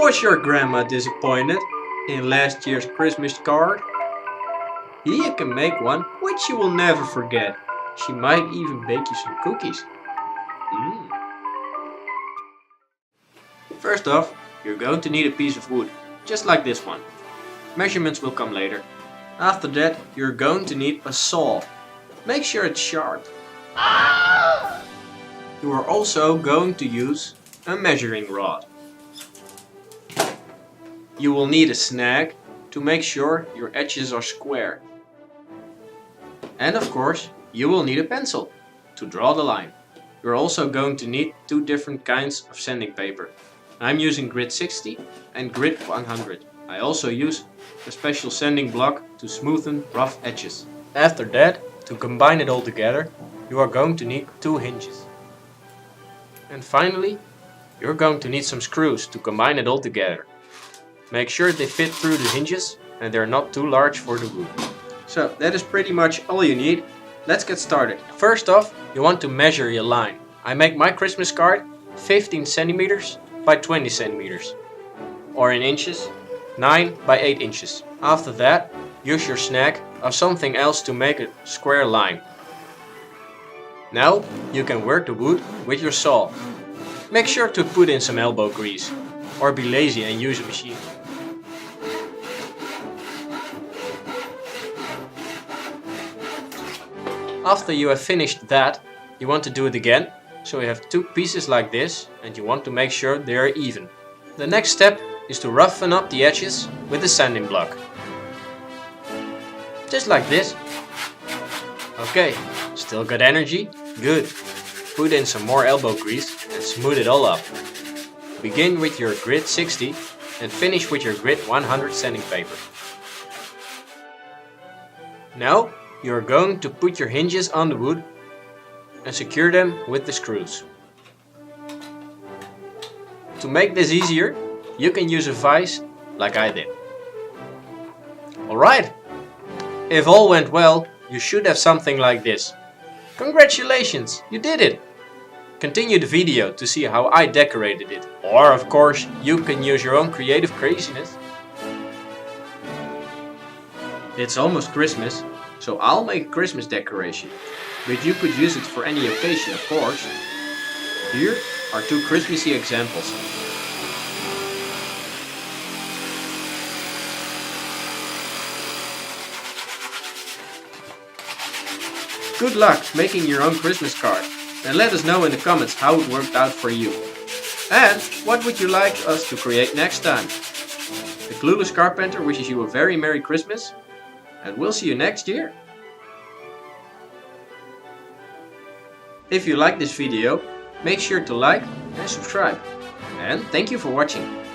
Was your grandma disappointed in last year's Christmas card? Here you can make one which you will never forget. She might even bake you some cookies. First off, you're going to need a piece of wood, just like this one. Measurements will come later. After that, you're going to need a saw. Make sure it's sharp. You are also going to use a measuring rod. You will need a snag to make sure your edges are square. And of course, you will need a pencil to draw the line. You're also going to need two different kinds of sanding paper. I'm using grit 60 and grit 100. I also use a special sanding block to smoothen rough edges. After that, to combine it all together, you are going to need two hinges. And finally, you're going to need some screws to combine it all together. Make sure they fit through the hinges and they're not too large for the wood. So that is pretty much all you need. Let's get started. First off, you want to measure your line. I make my Christmas card 15 centimeters by 20 centimeters. Or in inches, 9 by 8 inches. After that, use your snag or something else to make a square line. Now you can work the wood with your saw. Make sure to put in some elbow grease or be lazy and use a machine. After you have finished that, you want to do it again. So you have two pieces like this and you want to make sure they are even. The next step is to roughen up the edges with a sanding block. Just like this. Okay, still got energy? Good. Put in some more elbow grease and smooth it all up. Begin with your grit 60 and finish with your grit 100 sanding paper. Now you are going to put your hinges on the wood and secure them with the screws. To make this easier, you can use a vise like I did. Alright, if all went well, you should have something like this. Congratulations, you did it! Continue the video to see how I decorated it. Or of course, you can use your own creative craziness. It's almost Christmas, so I'll make a Christmas decoration. But you could use it for any occasion, of course. Here are two Christmassy examples. Good luck making your own Christmas card, and let us know in the comments how it worked out for you. And what would you like us to create next time? The Clueless Carpenter wishes you a very Merry Christmas, and we'll see you next year. If you like this video, make sure to like and subscribe. And thank you for watching.